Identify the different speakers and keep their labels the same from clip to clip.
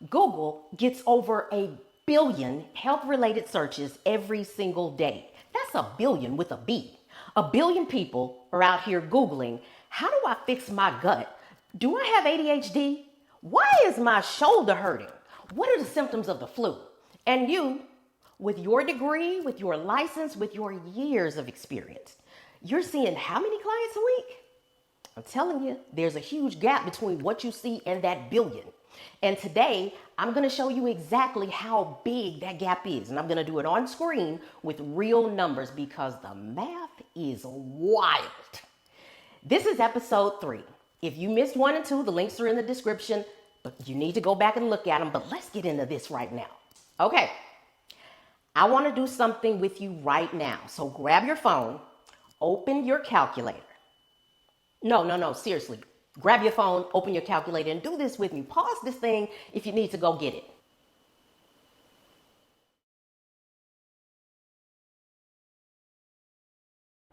Speaker 1: Google gets over 1 billion health-related searches every single day. That's a billion with a B. 1 billion people are out here Googling, how do I fix my gut? Do I have ADHD? Why is my shoulder hurting? What are the symptoms of the flu? And you, with your degree, with your license, with your years of experience, you're seeing how many clients a week? I'm telling you, there's a huge gap between what you see and that billion. And today, I'm going to show you exactly how big that gap is. And I'm going to do it on screen with real numbers because the math is wild. This is episode 3. If you missed 1 and 2, the links are in the description, but you need to go back and look at them. But let's get into this right now. Okay. I want to do something with you right now. So grab your phone, open your calculator. No, seriously. Grab your phone, open your calculator, and do this with me. Pause this thing if you need to go get it.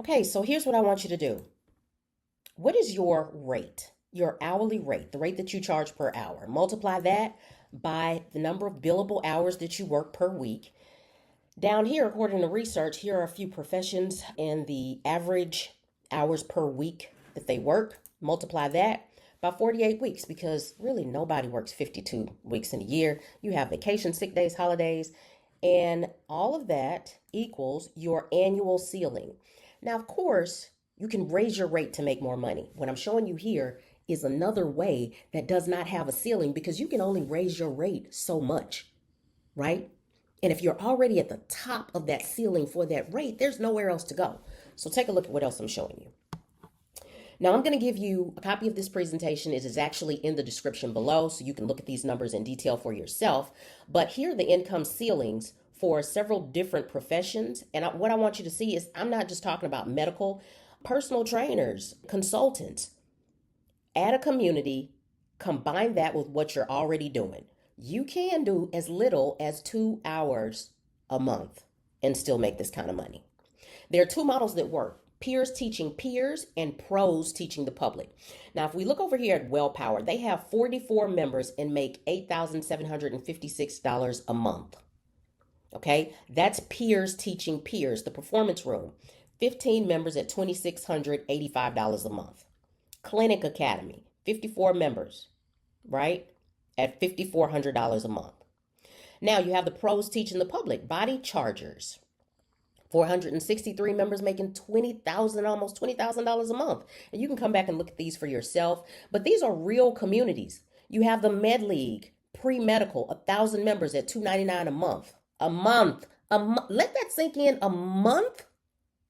Speaker 1: Okay, so here's what I want you to do. What is your rate? Your hourly rate, the rate that you charge per hour. Multiply that by the number of billable hours that you work per week. Down here, according to research, here are a few professions and the average hours per week that they work. Multiply that by 48 weeks because really nobody works 52 weeks in a year. You have vacation, sick days, holidays, and all of that equals your annual ceiling. Now, of course, you can raise your rate to make more money. What I'm showing you here is another way that does not have a ceiling because you can only raise your rate so much, right? And if you're already at the top of that ceiling for that rate, there's nowhere else to go. So take a look at what else I'm showing you. Now, I'm going to give you a copy of this presentation. It is actually in the description below, so you can look at these numbers in detail for yourself. But here are the income ceilings for several different professions. And what I want you to see is I'm not just talking about medical, personal trainers, consultants. Add a community, combine that with what you're already doing. You can do as little as 2 hours a month and still make this kind of money. There are 2 models that work. Peers teaching peers and pros teaching the public. Now, if we look over here at WellPower, they have 44 members and make $8,756 a month. Okay, that's peers teaching peers. The Performance Room, 15 members at $2,685 a month. Clinic Academy, 54 members, right, at $5,400 a month. Now you have the pros teaching the public, Body Chargers, 463 members making almost $20,000 a month. And you can come back and look at these for yourself. But these are real communities. You have the MedLeague, pre-medical, 1,000 members at $299 a month. A month. Let that sink in. A month?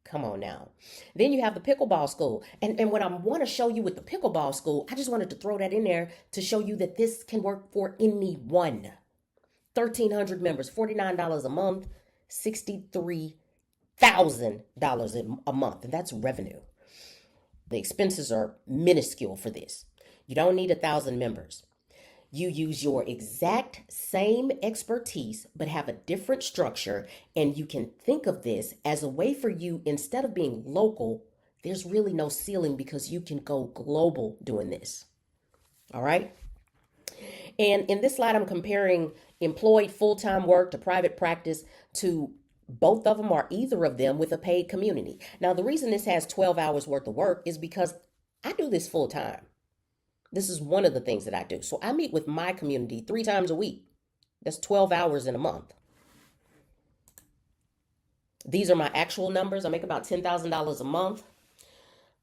Speaker 1: Come on now. Then you have the Pickleball School. And what I want to show you with the Pickleball School, I just wanted to throw that in there to show you that this can work for anyone. 1,300 members, $49 a month, $63,000 a month, and that's revenue. The expenses are minuscule for this. You don't need 1,000 members. You use your exact same expertise, but have a different structure, and you can think of this as a way for you, instead of being local, there's really no ceiling because you can go global doing this. All right? And in this slide, I'm comparing employed full-time work to private practice to both of them or either of them with a paid community. Now, the reason this has 12 hours worth of work is because I do this full time. This is one of the things that I do. So I meet with my community 3 times a week. That's 12 hours in a month. These are my actual numbers. I make about $10,000 a month.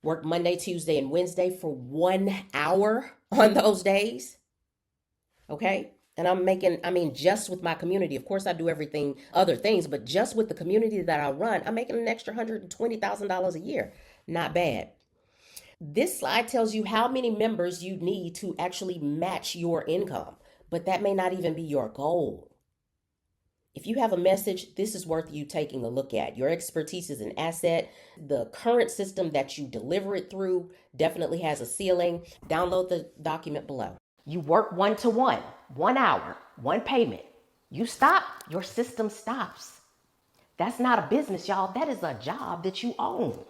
Speaker 1: Work Monday, Tuesday, and Wednesday for 1 hour on those days. Okay? And I'm making, just with my community, of course I do other things, but just with the community that I run, I'm making an extra $120,000 a year. Not bad. This slide tells you how many members you need to actually match your income, but that may not even be your goal. If you have a message, this is worth you taking a look at. Your expertise is an asset. The current system that you deliver it through definitely has a ceiling. Download the document below. You work 1-to-1, 1 hour, 1 payment. You stop, your system stops. That's not a business, y'all. That is a job that you own.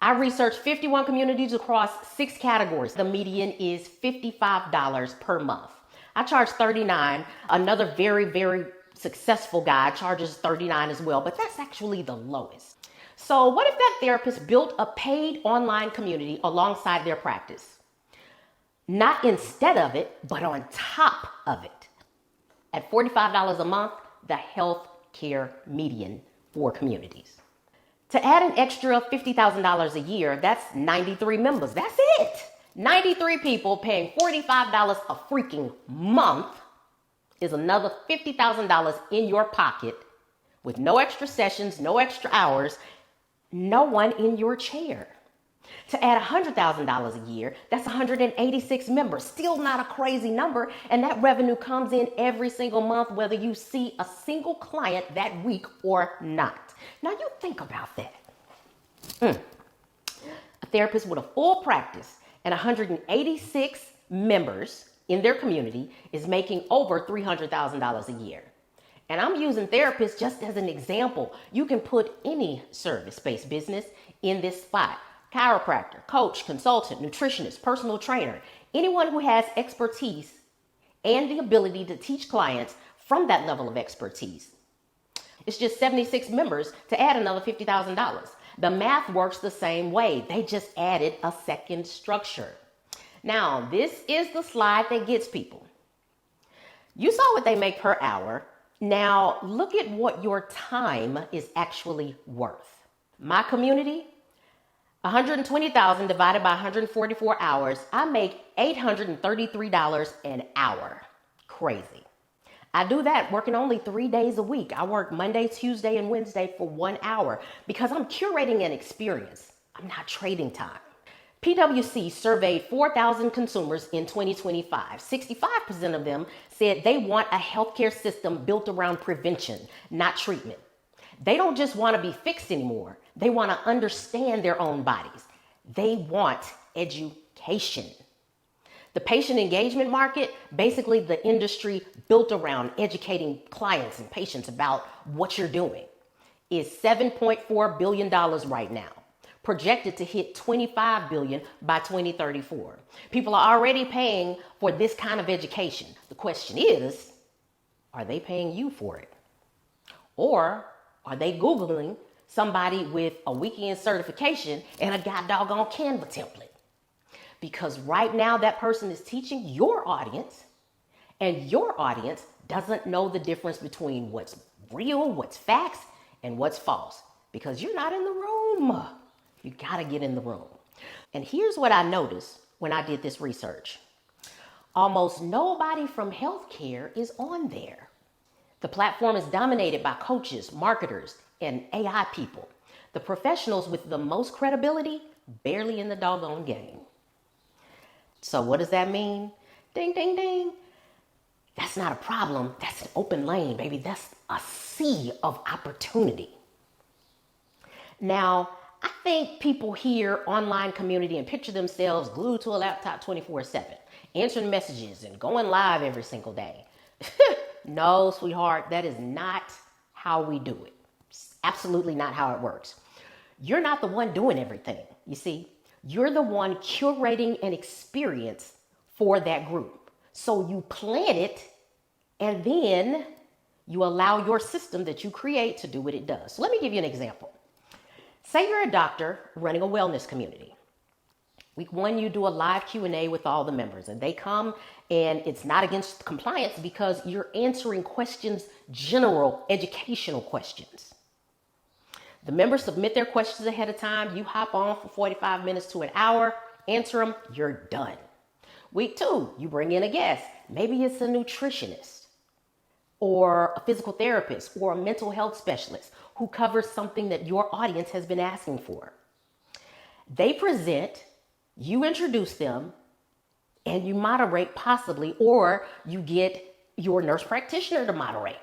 Speaker 1: I researched 51 communities across 6 categories. The median is $55 per month. I charge $39. Another very, very successful guy charges $39 as well, but that's actually the lowest. So what if that therapist built a paid online community alongside their practice? Not instead of it, but on top of it. At $45 a month, the health care median for communities. To add an extra $50,000 a year, that's 93 members. That's it. 93 people paying $45 a freaking month is another $50,000 in your pocket with no extra sessions, no extra hours, no one in your chair. To add $100,000 a year, that's 186 members. Still not a crazy number. And that revenue comes in every single month, whether you see a single client that week or not. Now you think about that. A therapist with a full practice and 186 members in their community is making over $300,000 a year. And I'm using therapists just as an example. You can put any service-based business in this spot. Chiropractor, coach, consultant, nutritionist, personal trainer, anyone who has expertise and the ability to teach clients from that level of expertise. It's just 76 members to add another $50,000. The math works the same way. They just added a second structure. Now, this is the slide that gets people. You saw what they make per hour. Now, look at what your time is actually worth. My community, 120,000 divided by 144 hours, I make $833 an hour. Crazy. I do that working only 3 days a week. I work Monday, Tuesday, and Wednesday for 1 hour because I'm curating an experience. I'm not trading time. PwC surveyed 4,000 consumers in 2025. 65% of them said they want a healthcare system built around prevention, not treatment. They don't just want to be fixed anymore. They want to understand their own bodies. They want education. The patient engagement market, basically the industry built around educating clients and patients about what you're doing, is $7.4 billion right now, projected to hit $25 billion by 2034. People are already paying for this kind of education. The question is, are they paying you for it? Or are they Googling somebody with a weekend certification and a doggone Canva template? Because right now that person is teaching your audience, and your audience doesn't know the difference between what's real, what's facts, and what's false. Because you're not in the room. You gotta get in the room. And here's what I noticed when I did this research. Almost nobody from healthcare is on there. The platform is dominated by coaches, marketers, and AI people. The professionals with the most credibility, barely in the doggone game. So what does that mean? Ding, ding, ding. That's not a problem. That's an open lane, baby. That's a sea of opportunity. Now, I think people hear online community and picture themselves glued to a laptop 24/7, answering messages and going live every single day. No, sweetheart, that is not how we do it. It's absolutely not how it works. You're not the one doing everything, you see. You're the one curating an experience for that group. So you plan it, and then you allow your system that you create to do what it does. So let me give you an example. Say you're a doctor running a wellness community. Week 1, you do a live Q&A with all the members, and they come, and it's not against compliance because you're answering questions, general educational questions. The members submit their questions ahead of time. You hop on for 45 minutes to an hour, answer them, you're done. Week 2, you bring in a guest. Maybe it's a nutritionist or a physical therapist or a mental health specialist who covers something that your audience has been asking for. They present, you introduce them, and you moderate possibly, or you get your nurse practitioner to moderate.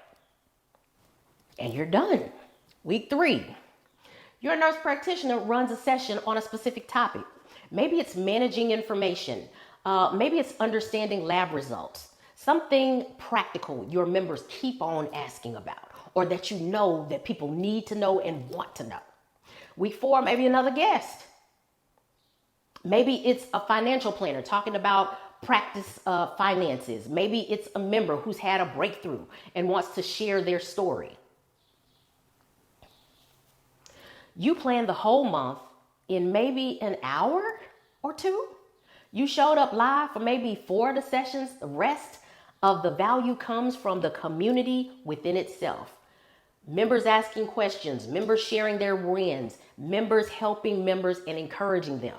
Speaker 1: And you're done. Week 3, your nurse practitioner runs a session on a specific topic. Maybe it's managing information. Maybe it's understanding lab results. Something practical your members keep on asking about, or that you know that people need to know and want to know. Week 4, maybe another guest. Maybe it's a financial planner talking about practice finances. Maybe it's a member who's had a breakthrough and wants to share their story. You planned the whole month in maybe an hour or two. You showed up live for maybe 4 of the sessions. The rest of the value comes from the community within itself. Members asking questions, members sharing their wins, members helping members and encouraging them.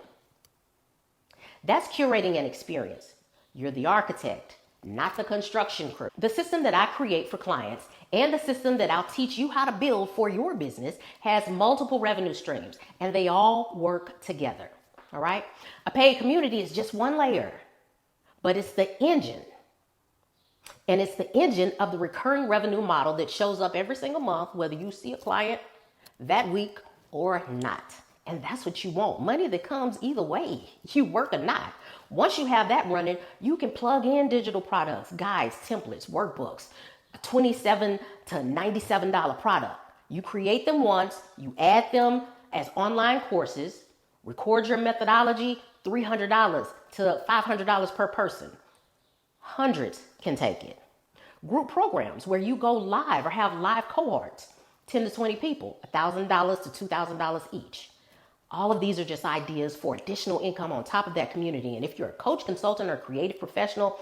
Speaker 1: That's curating an experience. You're the architect, not the construction crew. The system that I create for clients and the system that I'll teach you how to build for your business has multiple revenue streams, and they all work together. All right? A paid community is just one layer, but it's the engine. And it's the engine of the recurring revenue model that shows up every single month, whether you see a client that week or not. And that's what you want. Money that comes either way, you work or not. Once you have that running, you can plug in digital products, guides, templates, workbooks, a $27 to $97 product. You create them once, you add them as online courses, record your methodology, $300 to $500 per person. Hundreds can take it. Group programs where you go live or have live cohorts, 10 to 20 people, $1,000 to $2,000 each. All of these are just ideas for additional income on top of that community. And if you're a coach, consultant, or creative professional,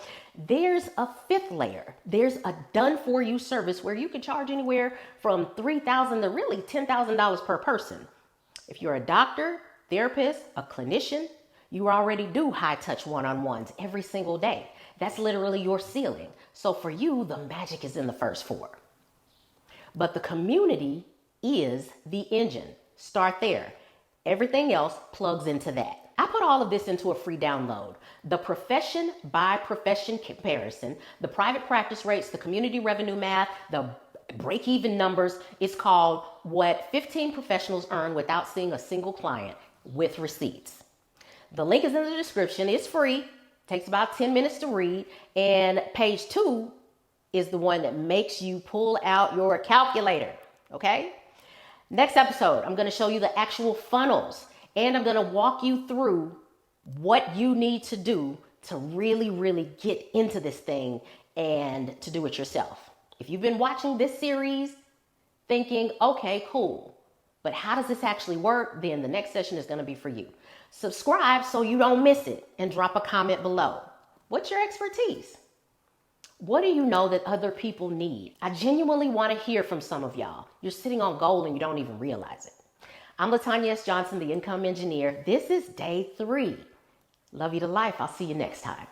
Speaker 1: there's a fifth layer. There's a done-for-you service where you can charge anywhere from $3,000 to really $10,000 per person. If you're a doctor, therapist, a clinician, you already do high-touch one-on-ones every single day. That's literally your ceiling. So for you, the magic is in the first 4. But the community is the engine. Start there. Everything else plugs into that. I put all of this into a free download. The profession by profession comparison, the private practice rates, the community revenue math, the break-even numbers. It's called What 15 Professionals Earn Without Seeing a Single Client with Receipts. The link is in the description. It's free. Takes about 10 minutes to read. And page 2 is the one that makes you pull out your calculator. Okay? Next episode, I'm going to show you the actual funnels, and I'm going to walk you through what you need to do to really, really get into this thing and to do it yourself. If you've been watching this series thinking, okay, cool, but how does this actually work? Then the next session is going to be for you. Subscribe so you don't miss it, and drop a comment below. What's your expertise? What do you know that other people need? I genuinely want to hear from some of y'all. You're sitting on gold and you don't even realize it. I'm LaTonya S. Johnson, the Income Engineer. This is day 3. Love you to life. I'll see you next time.